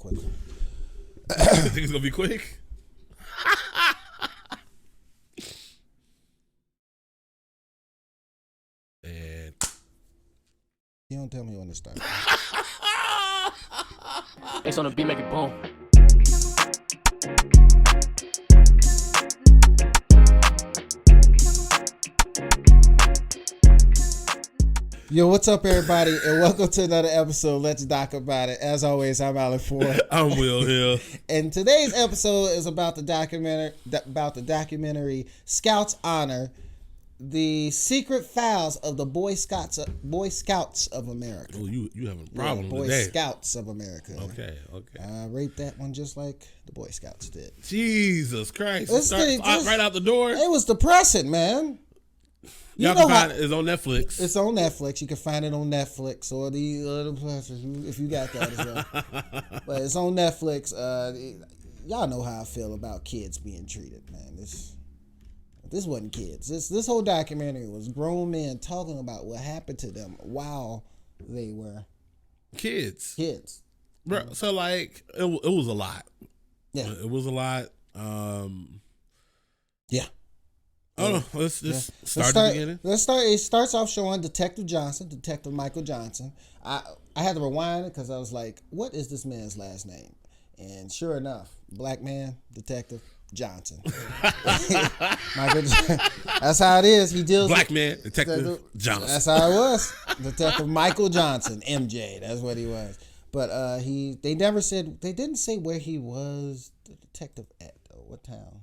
quick. You think it's gonna be quick? And You don't tell me when to start. It's on the beat, make it boom. Yo, what's up, everybody, and welcome to another episode. Let's Doc About It. As always, I'm Alan Ford. I'm Will Hill. And today's episode is about the documentary Scouts Honor: The Secret Files of the Boy Scouts of America. Oh, you having a problem Boy today? Scouts of America. Okay. I rate that one just like the Boy Scouts did. Jesus Christ! This Right out the door. It was depressing, man. Y'all can find it. It's on Netflix. It's on Netflix. You can find it on Netflix or the other places if you got that as well. But it's on Netflix. Y'all know how I feel about kids being treated, man. This wasn't kids. This whole documentary was grown men talking about what happened to them while they were kids. Bro, so like it was a lot. Yeah. It was a lot. Yeah. Oh, let's just start at the beginning. Let's start. It starts off showing Detective Michael Johnson. I had to rewind it because I was like, what is this man's last name? And sure enough, black man, Detective Johnson. Michael, that's how it is. He deals Black with man, Detective Johnson. That's how it was. Detective Michael Johnson, MJ. That's what he was. But they didn't say where he was the detective at though. What town?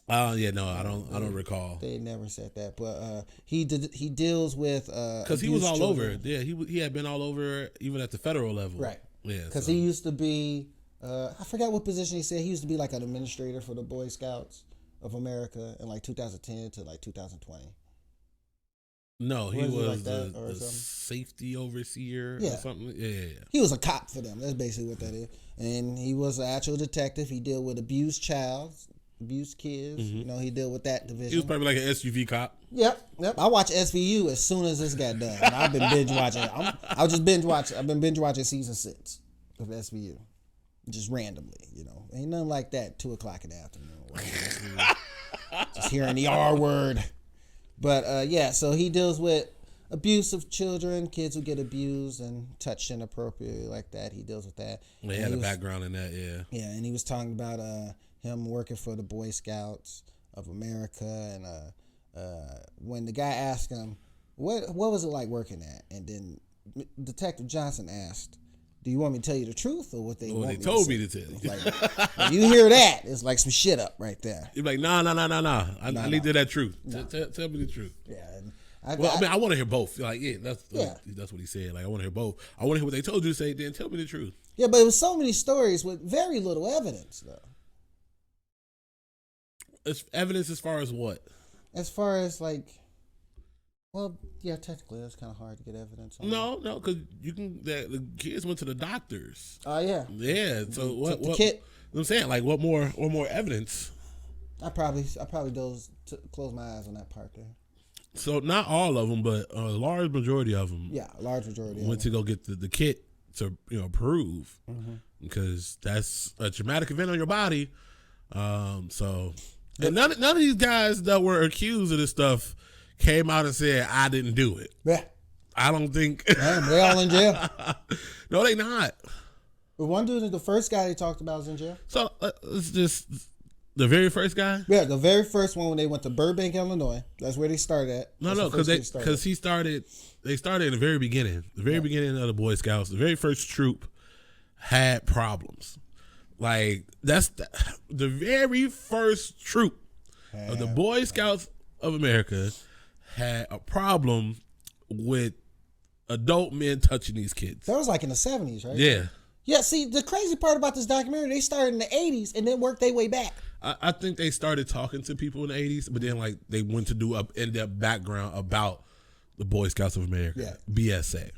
I don't recall. They never said that, but he deals with because he was all over. Yeah, he had been all over even at the federal level. Right. Yeah, because he used to be. I forgot what position he said. He used to be like an administrator for the Boy Scouts of America in like 2010 to like 2020. No, he was like the safety overseer or something. Yeah. He was a cop for them. That's basically what that is. And he was an actual detective. He dealt with abused kids. Mm-hmm. You know, he dealt with that division. He was probably like an SUV cop. Yep. I watched SVU as soon as this got done. And I've been binge watching. I've been binge watching season 6 of SVU, just randomly. You know, ain't nothing like that 2:00 in the afternoon. Just hearing the R word. But so he deals with abuse of children, kids who get abused and touched inappropriately like that. He deals with that. They had a background in that, yeah. Yeah, and he was talking about him working for the Boy Scouts of America, and when the guy asked him, what was it like working at? And then Detective Johnson asked, do you want me to tell you the truth or what they want me to say? Told me to tell you. Like, when you hear that, it's like some shit up right there. You're like, nah. I need to that truth. No. Tell me the truth. Yeah. I want to hear both. Like, that's what he said. Like, I want to hear both. I want to hear what they told you to say, then tell me the truth. Yeah, but it was so many stories with very little evidence, though. It's evidence as far as what? As far as like, well, yeah, technically that's kind of hard to get evidence on. No, because the kids went to the doctors. Oh yeah. Yeah. So what? The kid. I'm saying, like, what more evidence? I probably close my eyes on that part there. So not all of them, but a large majority of them. Yeah, a large majority went to go get the kit to prove, because that's a traumatic event on your body. And none of these guys that were accused of this stuff came out and said, I didn't do it. Yeah. I don't think. Man, they all in jail. No, they not. But one dude, the first guy they talked about, is in jail. So it's just the very first guy? Yeah, the very first one when they went to Burbank, Illinois. That's where they started at. No, because they started in the very beginning. The very beginning of the Boy Scouts. The very first troop had problems. Like, that's the very first troop of the Boy Scouts of America had a problem with adult men touching these kids. That was like in the 70s, right? Yeah. Yeah, see, the crazy part about this documentary, they started in the 80s and then worked their way back. I think they started talking to people in the 80s, but then like they went to do an in-depth background about the Boy Scouts of America, BSA.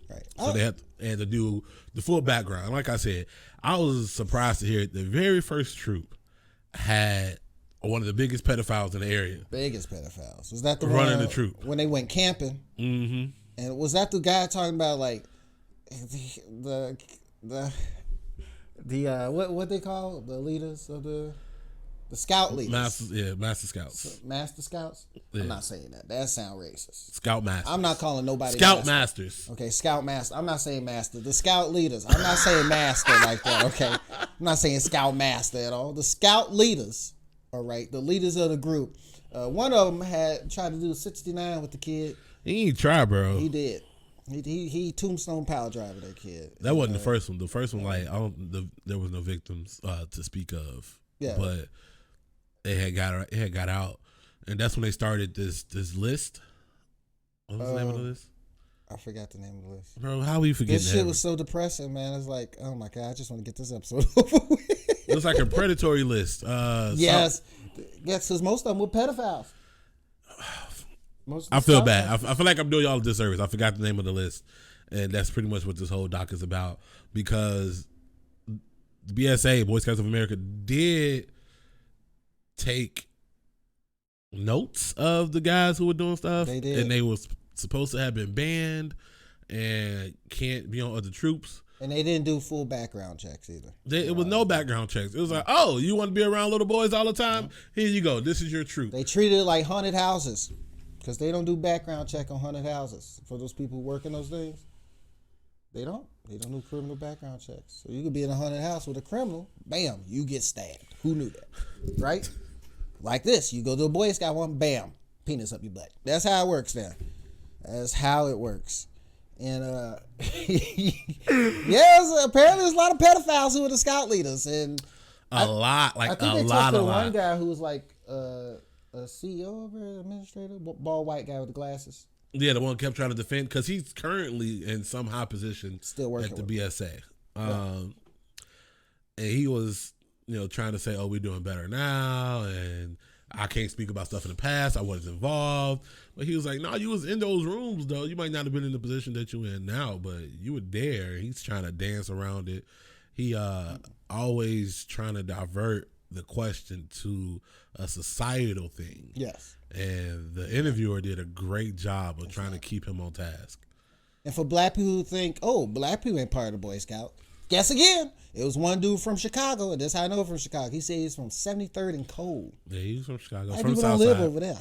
Right. So they had to do the full background. Like I said, I was surprised to hear the very first troop had one of the biggest pedophiles in the area. Biggest pedophiles. Was that the running one the troop when they went camping? Mm-hmm. And was that the guy talking about like the The what they call the leaders of the scout leaders. Master Scouts. Master Scouts? Yeah. I'm not saying that. That sounds racist. Scout Masters. I'm not calling nobody Scout master. Masters. Okay, Scout Master. I'm not saying master. The Scout leaders. I'm not saying master like that, okay? I'm not saying Scout Master at all. The Scout leaders, all right, the leaders of the group. One of them had tried to do 69 with the kid. He ain't try, bro. He did. He tombstone power driver that kid. That wasn't the first one. The first one, like, there was no victims to speak of. Yeah. But it had got out. And that's when they started this list. What was the name of the list? I forgot the name of the list. Bro, how we forgetting This shit that? was so depressing, man. It's like, oh my God, I just want to get this episode over with. It was like a predatory list. Yes. Yes, because most of them were pedophiles. I feel bad. I feel like I'm doing y'all a disservice. I forgot the name of the list. And that's pretty much what this whole doc is about. Because the BSA, Boy Scouts of America, did take notes of the guys who were doing stuff. They did. And they was supposed to have been banned and can't be on other troops. And they didn't do full background checks either. It was no background checks. It was like, oh, you want to be around little boys all the time? Here you go. This is your troop. They treated it like haunted houses because they don't do background check on haunted houses for those people who work in those things. They don't do criminal background checks. So you could be in a haunted house with a criminal, bam, you get stabbed. Who knew that? Right? Like this, you go to a Boy Scout one, bam, penis up your butt. That's how it works now. That's how it works. And yes, apparently there's a lot of pedophiles who are the scout leaders, and I think they talked to one guy who was like a CEO or administrator, bald white guy with the glasses. Yeah, the one who kept trying to defend because he's currently in some high position Still working at the with BSA. And he was, trying to say, "Oh, we're doing better now," and I can't speak about stuff in the past. I wasn't involved. But he was like, no, you was in those rooms, though. You might not have been in the position that you're in now, but you were there. He's trying to dance around it. He always trying to divert the question to a societal thing. Yes. And the interviewer did a great job of trying to keep him on task. And for black people who think, oh, black people ain't part of the Boy Scout, guess again. It was one dude from Chicago, and that's how I know from Chicago. He said he's from 73rd and Cole. Yeah, he's from Chicago. Black From the people don't South live Side. over there.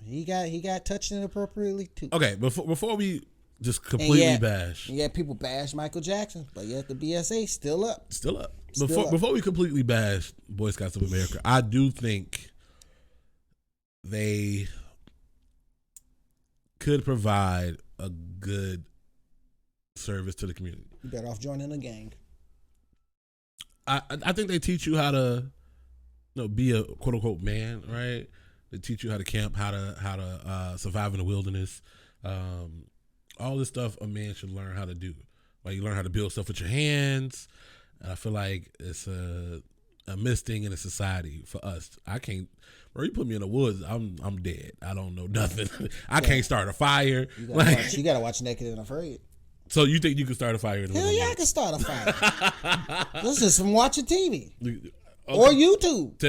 He got touched inappropriately too. Okay, before we just completely bash. Yeah, people bash Michael Jackson, but yet the BSA still up. Still up. Still up. Before we completely bash Boy Scouts of America, I do think they could provide a good service to the community. You better off joining a gang. I think they teach you how to be a quote unquote man, right? They teach you how to camp, how to survive in the wilderness. All this stuff a man should learn how to do. Like you learn how to build stuff with your hands. And I feel like it's a missed thing in a society for us. I can't. Bro, you put me in the woods, I'm dead. I don't know nothing. I can't start a fire. You gotta watch Naked and Afraid. So you think you can start a fire in the Hell woods? yeah, I can start a fire. This is from watching TV Okay. or YouTube.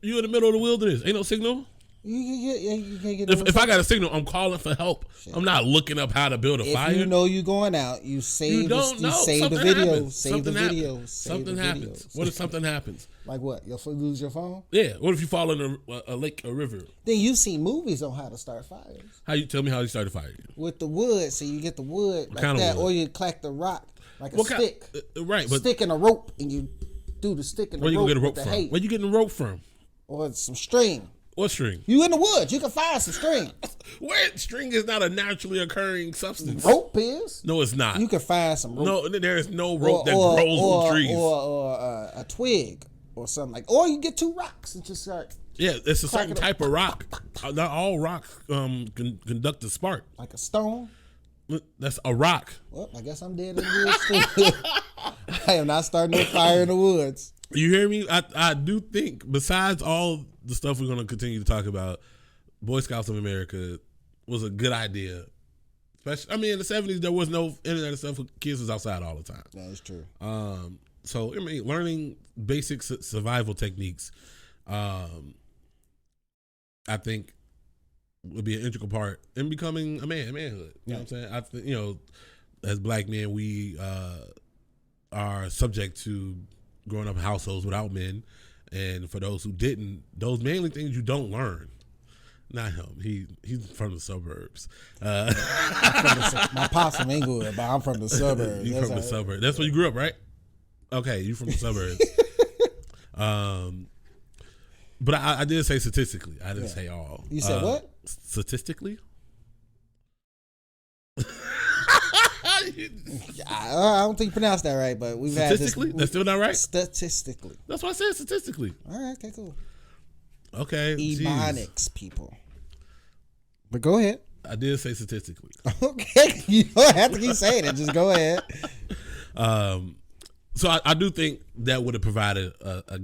You in the middle of the wilderness? Ain't no signal. You can't get. If I got a signal, I'm calling for help. Shit. I'm not looking up how to build a fire. If you know you're going out, you save. You don't know. Save the Something video. happens. Save Something the happens. video. Something happens. What if something happens? Like what? You'll lose your phone. Yeah. What if you fall in a lake, a river? Then you've seen movies on how to start fires Tell me how you start a fire? with the wood. So you get the wood like kind of that, wood? or you clack the rock like a What kind- stick, right, but stick and a rope, and you do the stick and the where you rope gonna get a rope with the from? hay, Where you getting the rope from? or some string. What string? You in the woods, you can find some string. Where string is not a naturally occurring substance. Rope is. No, it's not. You can find some rope. No, there is no rope that grows on trees. Or a twig or something like. Or you get two rocks and just start Yeah, it's a certain Crack it up. type of rock. Not all rocks conduct a spark. like a stone. That's a rock. Well, I guess I'm dead in the woods too. I am not starting no fire in the woods. You hear me? I do think, besides all the stuff we're going to continue to talk about, Boy Scouts of America was a good idea. Especially, in the 70s, there was no internet and stuff. Kids was outside all the time. That is true. So, learning basic survival techniques, I think, would be an integral part in becoming a manhood. You know what I'm saying? I think, as black men, we are subject to growing up in households without men, and for those who didn't, those mainly things you don't learn. Not him. He's from the suburbs. My pops from Inglewood, but I'm from the suburbs. You from the suburbs. That's where you grew up, right? Okay, you from the suburbs. But I did say statistically. I didn't say all. You said what? Statistically? I don't think you pronounced that right, but we've had this. Statistically? That's still not right? Statistically. That's what I said, statistically. All right, okay, cool. Okay. Ebonics people. But go ahead. I did say statistically. Okay. You don't have to keep saying it. Just go ahead. So I do think that would have provided a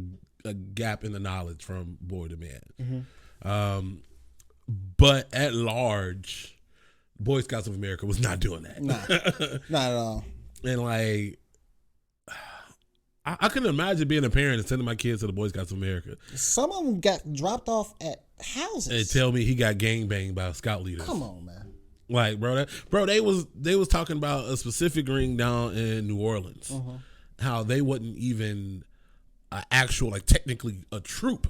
gap in the knowledge from boy to man. Mm-hmm. But at large, Boy Scouts of America was not doing that. Nah, not at all. And like, I couldn't imagine being a parent and sending my kids to the Boy Scouts of America. Some of them got dropped off at houses. And tell me he got gangbanged by scout leaders. Come on, man. Like, bro, they was talking about a specific ring down in New Orleans. Mm-hmm. How they wasn't even an actual, like, technically a troop,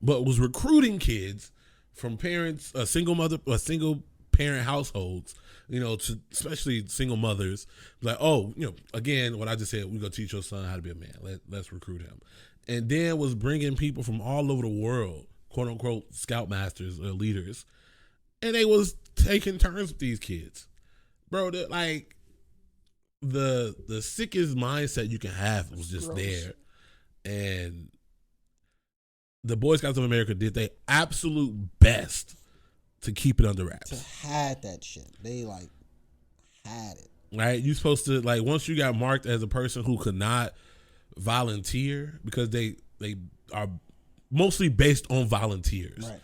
but was recruiting kids from parents, single parent households, you know, to especially single mothers. Like, oh, you know, again, what I just said, we're gonna teach your son how to be a man. Let's recruit him. And then was bringing people from all over the world, quote unquote, scoutmasters or leaders, and they was taking turns with these kids, bro. Like, the sickest mindset you can have was just gross. there. And the Boy Scouts of America did their absolute best to keep it under wraps. To hide that shit. They like had it. Right? You're supposed to, like, once you got marked as a person who could not volunteer, because they are mostly based on volunteers. Right.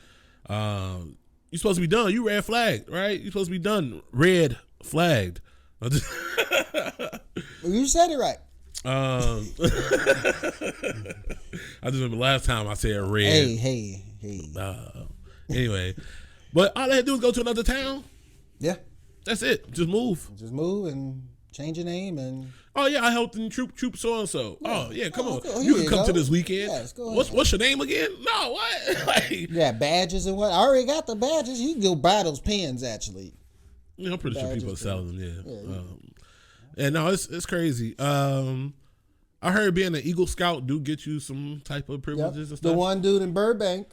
You're supposed to be done. You red flagged, right? You're supposed to be done. Red flagged. You said it right. I just remember last time I said red. Hey. Anyway, but all they had to do is go to another town. Yeah. That's it. Just move. Just move and change your name and. Oh yeah, I helped in troop so and so. Oh yeah, come on. Cool. You can come to this weekend. Yes, go ahead. What's your name again? No, what? Like, yeah, badges and what? I already got the badges. You can go buy those pens actually. you know, I'm pretty sure Badges people are selling them. Yeah. And no, it's crazy. I heard being an Eagle Scout do get you some type of privileges and stuff. The one dude in Burbank,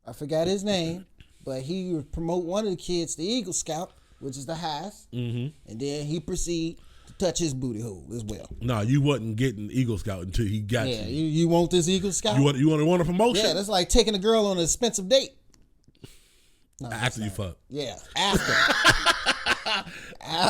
I forgot his name, but he would promote one of the kids to Eagle Scout, which is the highest, and then he proceed to touch his booty hole as well. No, you wasn't getting Eagle Scout until he got Yeah, you. you want this Eagle Scout? You want a promotion? Yeah, that's like taking a girl on an expensive date. No, After you fuck. Yeah, after.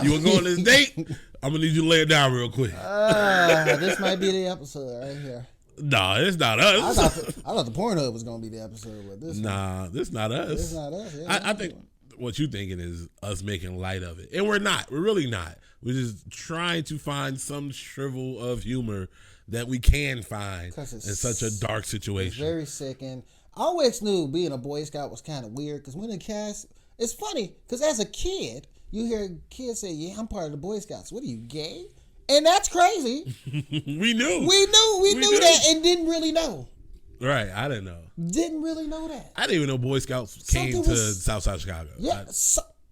You want to go on this date? I'm going to need you to lay it down real quick. This might be the episode right here. Nah, it's not us. I thought the Pornhub was going to be the episode with this. Nah, this not us. It's not us. Yeah, I think what you thinking is us making light of it. And we're not. We're really not. We're just trying to find some shrivel of humor that we can find in such a dark situation. It's very sick. And I always knew being a Boy Scout was kind of weird because when the cast, it's funny because as a kid, you hear kids say, yeah, I'm part of the Boy Scouts. What are you, gay? And that's crazy. We knew. We knew that and didn't really know. Right, I didn't know. Didn't really know that. I didn't even know Boy Scouts came to Southside Chicago.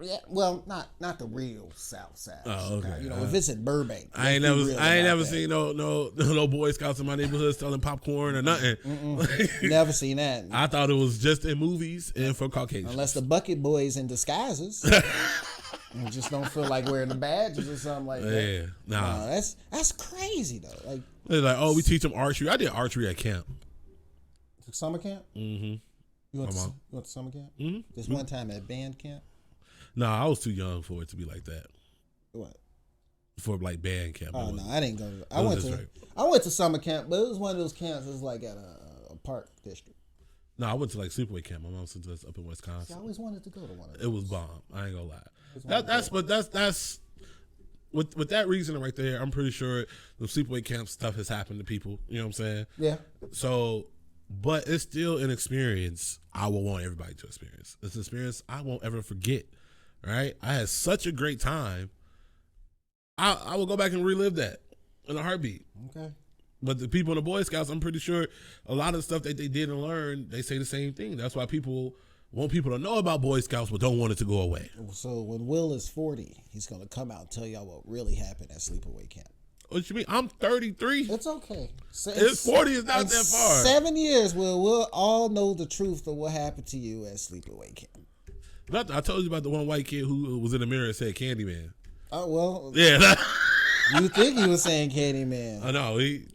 Yeah, well, not the real South Side. Oh, okay. Chicago. You know, if it's in Burbank, I ain't never seen no Boy Scouts in my neighborhood selling popcorn or nothing. Never seen that. I thought it was just in movies and for Caucasians. Unless the Bucket Boys in disguises. You just don't feel like wearing the badges or something like that. Yeah, nah. That's crazy though. Like they're like, oh, we teach them archery. I did archery at camp. Summer camp. Mm-hmm. You went to summer camp? Mm-hmm. This one time at band camp. Nah, I was too young for it to be like that. What? For like band camp. Oh no, I didn't go. I went to summer camp, but it was one of those camps. It was like at a park district. No, I went to like sleepaway camp. My mom sent us up in Wisconsin. See, I always wanted to go to one of those. It was bomb. I ain't gonna lie. That's with that reasoning right there. I'm pretty sure the sleepaway camp stuff has happened to people. You know what I'm saying? Yeah. So, but it's still an experience I will want everybody to experience. It's an experience I won't ever forget. Right? I had such a great time. I will go back and relive that. in a heartbeat. Okay. But the people in the Boy Scouts, I'm pretty sure a lot of the stuff that they did and learned, they say the same thing. That's why people want people to know about Boy Scouts, but don't want it to go away. So when Will is 40, he's gonna come out and tell y'all what really happened at sleepaway camp. What you mean? I'm 33. It's okay. It's 40 is not in that far. 7 years, we'll all know the truth of what happened to you at sleepaway camp. I told you about the one white kid who was in the mirror and said Candyman. Oh well. Yeah. You think he was saying Candyman? I know. He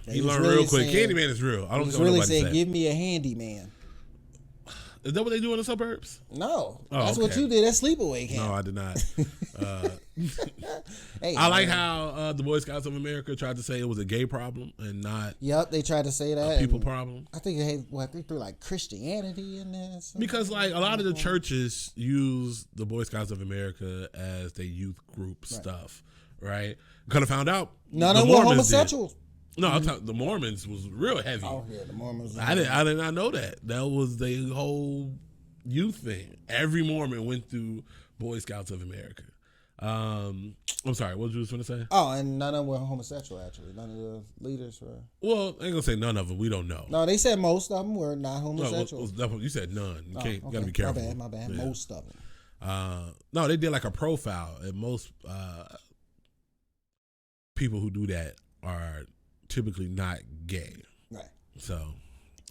was learned really real quick. saying- Candyman is real. I don't He was care what really nobody saying, say. "Give me a handyman." Is that what they do in the suburbs? No, Oh, that's what okay. you did at sleepaway camp. No, I did not. Hey, I like man. how the Boy Scouts of America tried to say it was a gay problem and not Yep, they tried to say that. people and problem. I think they threw like Christianity in there. Because like a lot of the churches use the Boy Scouts of America as their youth group stuff, right? Could have found out None the of them were Mormons did. homosexuals. No, I'm talking, the Mormons was real heavy. Oh yeah, the Mormons. I did not know that. That was the whole youth thing. Every Mormon went through Boy Scouts of America. I'm sorry, what you was going to say? Oh, and none of them were homosexual. Actually, none of the leaders were. Well, I ain't gonna say none of them. We don't know. No, they said most of them were not No, homosexual. you said none. You can't. okay. Gotta be careful. My bad. Yeah. Most of them. No, they did like a profile, and most people who do that are typically not gay. Right. So,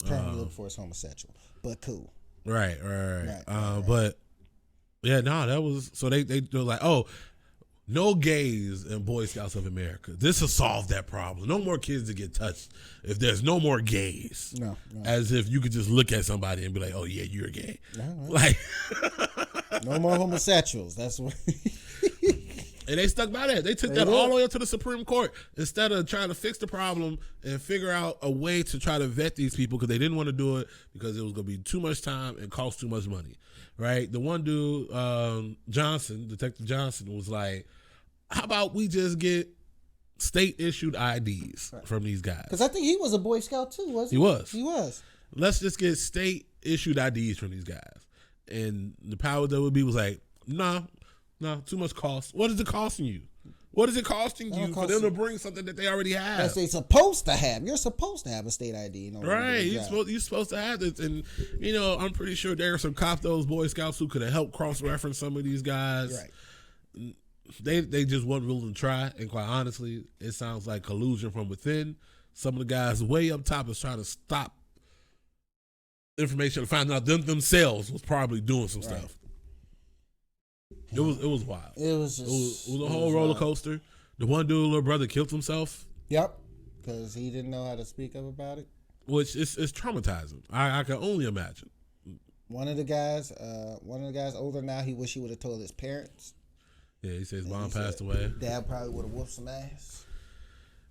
Term you look for is homosexual, but cool. right. Right. But yeah, no, that was so they were like, oh, no gays in Boy Scouts of America. This will solve that problem. No more kids to get touched if there's no more gays. No. As if you could just look at somebody and be like, oh yeah, you're gay. Right. Like No more homosexuals. That's what. and they stuck by that. They took that all the way up to the Supreme Court instead of trying to fix the problem and figure out a way to try to vet these people because they didn't want to do it because it was going to be too much time and cost too much money, right? The one dude, Detective Johnson, was like, how about we just get state-issued IDs from these guys? Because I think he was a Boy Scout too, wasn't he? He was. He was. Let's just get state-issued IDs from these guys. And the powers that would be was like, no, too much cost. What is it costing you? What is it costing you for them to bring something that they already have? That's they supposed to have. You're supposed to have a state ID. Right, you're supposed to have this, and I'm pretty sure there are some those Boy Scouts who could have helped cross-reference some of these guys. Right. They just weren't willing to try, and quite honestly, it sounds like collusion from within. Some of the guys way up top is trying to stop information to find out themselves was probably doing some stuff. It was wild. It was just it was a whole roller coaster. The one dude, little brother, killed himself. Yep, because he didn't know how to speak up about it. Which is traumatizing. I can only imagine. One of the guys older now. He wish he would have told his parents. Yeah, he says mom passed away. Dad probably would have whooped some ass.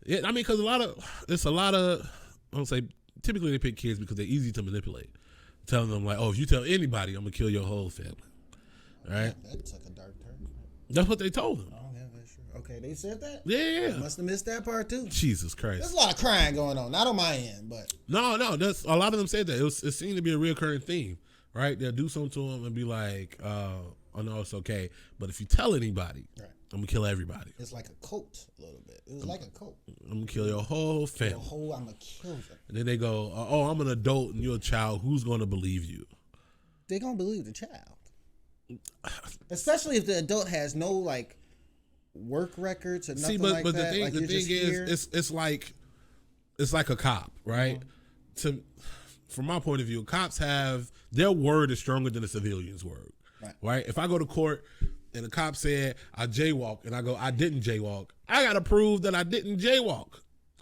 Yeah, I mean, because I don't say typically they pick kids because they're easy to manipulate, telling them like, oh, if you tell anybody, I'm gonna kill your whole family. Right? That took a dark turn. That's what they told him. Oh yeah, that's true. Okay, they said that. Yeah. Must have missed that part too. Jesus There's Christ. a lot of crying going on, not on my end, but No, that's a lot of them said that. It seemed to be a reoccurring theme, right? They'll do something to him and be like, oh no, it's okay. But if you tell anybody, right. I'm gonna kill everybody. It's like a cult a little bit. It was like a cult. I'm gonna kill your whole family. I'm gonna kill them. And then they go, oh, I'm an adult and you're a child. Who's gonna believe you? They're gonna believe the child. Especially if the adult has no like work records or nothing like that. The thing is, it's like a cop, right? Mm-hmm. From my point of view, cops have their word is stronger than a civilian's word, right? If I go to court and the cop said I jaywalked and I go I didn't jaywalk, I gotta prove that I didn't jaywalk.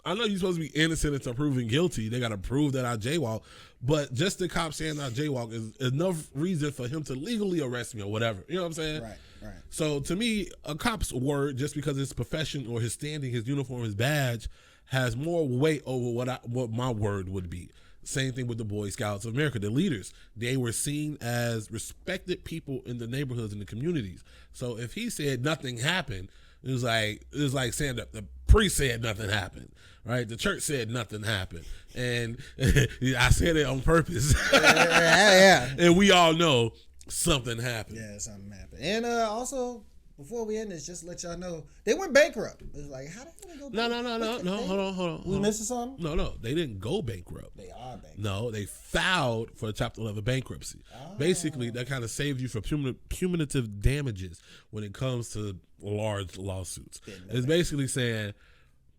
I know you're supposed to be innocent until proven guilty. They gotta prove that I jaywalk, but just the cop saying I jaywalk is enough reason for him to legally arrest me or whatever. You know what I'm saying? Right. So to me, a cop's word, just because his profession or his standing, his uniform, his badge, has more weight over what my word would be. Same thing with the Boy Scouts of America, the leaders. They were seen as respected people in the neighborhoods and the communities. So if he said nothing happened, it was like saying that the priest said nothing happened, right? The church said nothing happened, and I said it on purpose. Yeah. And we all know something happened. Yeah, something happened. And also, before we end this, just to let y'all know, they went bankrupt. It's like, how the hell they go bankrupt? No. Hold on. We missing something? No. They didn't go bankrupt. They are bankrupt. No, they filed for Chapter 11 bankruptcy. Basically, that kind of saves you from punitive damages when it comes to large lawsuits. It's basically saying,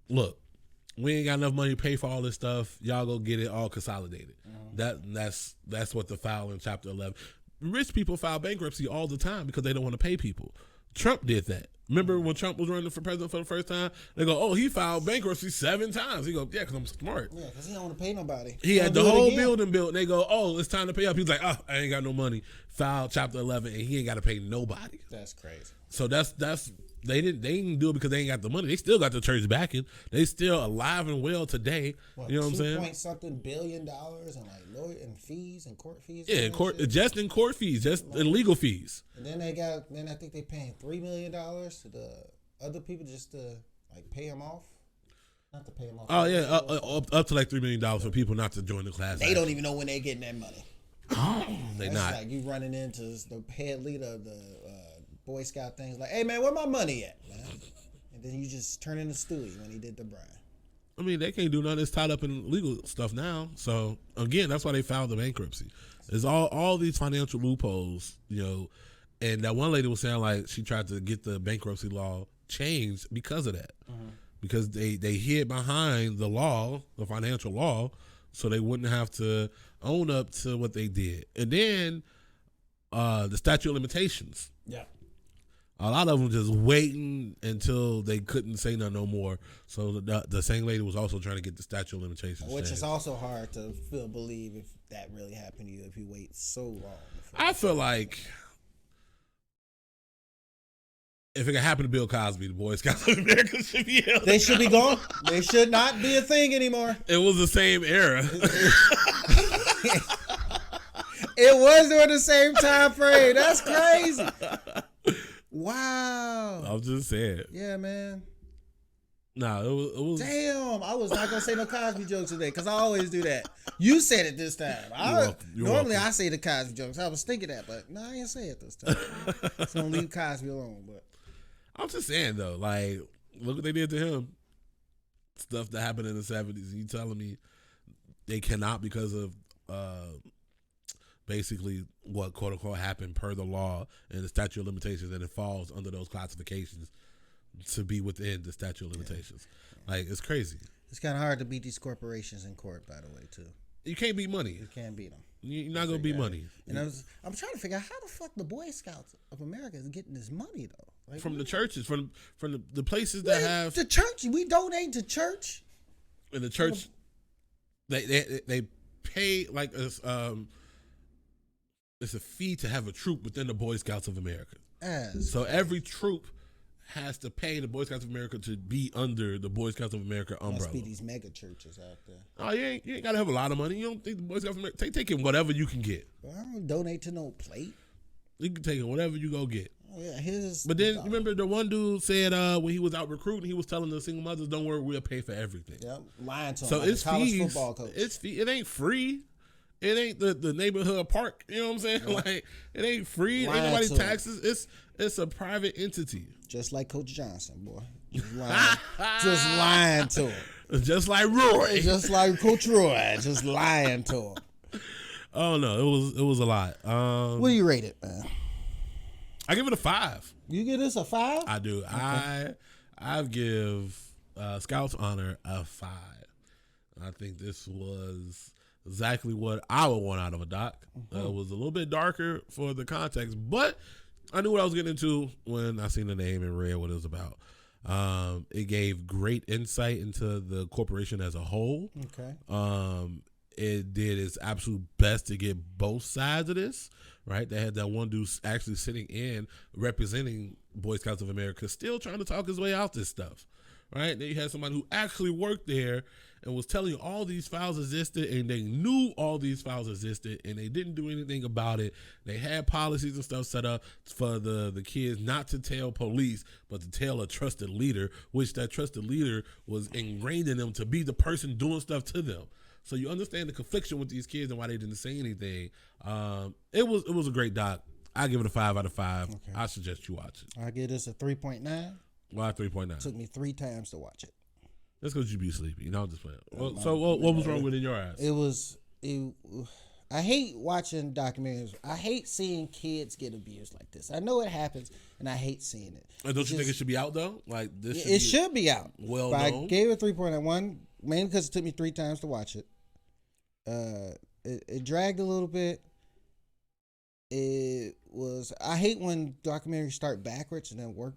look, we ain't got enough money to pay for all this stuff. Y'all go get it all consolidated. That's what the file in Chapter 11. Rich people file bankruptcy all the time because they don't want to pay people. Trump did that. Remember when Trump was running for president for the first time? They go, oh, he filed bankruptcy 7 times. He go, yeah, because I'm smart. Yeah, because he don't want to pay nobody. He had the whole building built. And they go, oh, it's time to pay up. He's like, oh, I ain't got no money. Filed Chapter 11, and he ain't got to pay nobody. That's crazy. So that's they didn't do it because they ain't got the money. They still got the church backing. They still alive and well today. You know what I'm saying? $2 billion in like lawyer and fees and court fees. Yeah, just in court fees, just in legal fees. And then I think they paying $3 million to the other people just to like pay them off. Not to pay them off. Oh yeah, up to like $3 million for people not to join the class. They don't even know when they getting that money. They That's not. like you running into the head leader of the Boy Scout things like, hey man, where my money at, man? And then you just turn into Stewie when he did the Brian. I mean, they can't do nothing. It's tied up in legal stuff now. So again, that's why they filed the bankruptcy. There's all these financial loopholes, you know. And that one lady was saying like she tried to get the bankruptcy law changed because of that, because they hid behind the law, the financial law, so they wouldn't have to own up to what they did. And then the statute of limitations. Yeah. A lot of them just waiting until they couldn't say no more. So the same lady was also trying to get the statute of limitations. Which is also hard to believe if that really happened to you if you wait so long. I feel like if it could happen to Bill Cosby, the Boy Scouts of America should be held. They should be gone. They should not be a thing anymore. It was the same era. It was during the same time frame. That's crazy. Wow. I'm just saying. Yeah, man. Nah, it was. Damn, I was not gonna say no Cosby jokes today because I always do that. You said it this time. You're Normally welcome. I say the Cosby jokes. I was thinking that, but no, I didn't say it this time. So I'm gonna leave Cosby alone. But I'm just saying though, like, look what they did to him. Stuff that happened in the 70s. You telling me they cannot because of basically what quote unquote happened per the law and the statute of limitations, and it falls under those classifications to be within the statute of limitations. Like, it's crazy. it's kind of hard to beat these corporations in court, by the way, too. You can't beat money. You can't beat them. You're not gonna beat money. And I'm trying to figure out how the fuck the Boy Scouts of America is getting this money though. Like, From the churches, from the places that have the church. We donate to church. in the church, they pay like it's a fee to have a troop within the Boy Scouts of America. So every troop has to pay the Boy Scouts of America to be under the Boy Scouts of America umbrella. Must be these mega churches out there. Oh, you ain't gotta have a lot of money. You don't think the Boy Scouts of America taking whatever you can get. Well, I don't donate to no plate. You can take it whatever you go get. Oh, yeah, But then remember the one dude said when he was out recruiting, he was telling the single mothers, "Don't worry, we'll pay for everything." Yep, lying to them. So like it's a college fees. football coach. It's fee. It ain't free. It ain't the neighborhood park. You know what I'm saying? Yeah. Like, it ain't free. It Lying ain't nobody's to 'em. taxes. It's a private entity. Just like Coach Johnson, boy. Just lying to him. Just like Roy. Just like Coach Roy. Just lying to him. Oh no, it was a lot. What do you rate it, man? I give it a 5. You give this a 5? I do. Okay. I give Scouts Honor a 5. I think this was exactly what I would want out of a doc. It was a little bit darker for the context, but I knew what I was getting into when I seen the name and read what it was about. It gave great insight into the corporation as a whole. Okay. It did its absolute best to get both sides of this, right? They had that one dude actually sitting in representing Boy Scouts of America, still trying to talk his way out this stuff, right? Then you had somebody who actually worked there and was telling you all these files existed, and they knew all these files existed, and they didn't do anything about it. They had policies and stuff set up for the kids not to tell police, but to tell a trusted leader, which that trusted leader was ingrained in them to be the person doing stuff to them. So you understand the confliction with these kids and why they didn't say anything. It was a great doc. I give it a 5 out of 5. Okay. I suggest you watch it. I give this a 3.9. Why 3.9? Took me 3 times to watch it. That's because you be sleepy. You know, I'm just playing. What was wrong with it in your eyes? I hate watching documentaries. I hate seeing kids get abused like this. I know it happens, and I hate seeing it. And don't you think it should be out though? Like this, should be out. Well, but I gave it 3.1 mainly because it took me 3 times to watch it. It dragged a little bit. I hate when documentaries start backwards and then work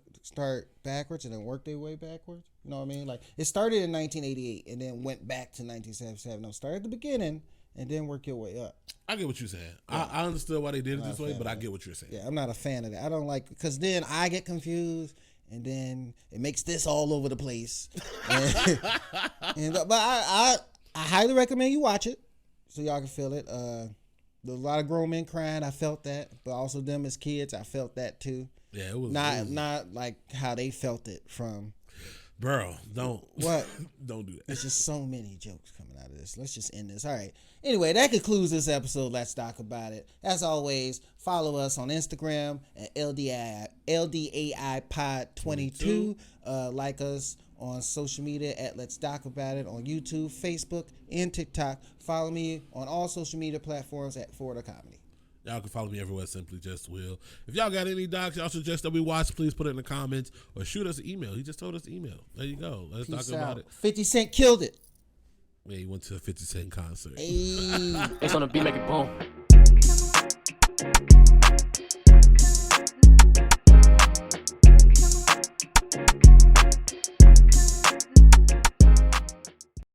their way backwards. You know what I mean? Like it started in 1988 and then went back to 1977. No, start at the beginning and then work your way up. I get what you're saying. Yeah. I understood why they did it this way, but I get what you're saying. Yeah, I'm not a fan of that. I don't like because then I get confused and then it makes this all over the place. But I highly recommend you watch it so y'all can feel it. There's a lot of grown men crying. I felt that, but also them as kids, I felt that too. Yeah, it was not like how they felt it from. Bro, don't don't do that. There's just so many jokes coming out of this. Let's just end this. All right. Anyway, that concludes this episode. Let's talk about it. As always, follow us on Instagram at LDAI Pod 22. Like us on social media at Let's Talk About It on YouTube, Facebook, and TikTok. Follow me on all social media platforms at Florida Comedy. Y'all can follow me everywhere, simply just Will. If y'all got any docs y'all suggest that we watch, please put it in the comments or shoot us an email. He just told us to email. There you go. Let's talk about it. 50 Cent killed it. Yeah, he went to a 50 Cent concert. Hey. It's on the beat, make it boom.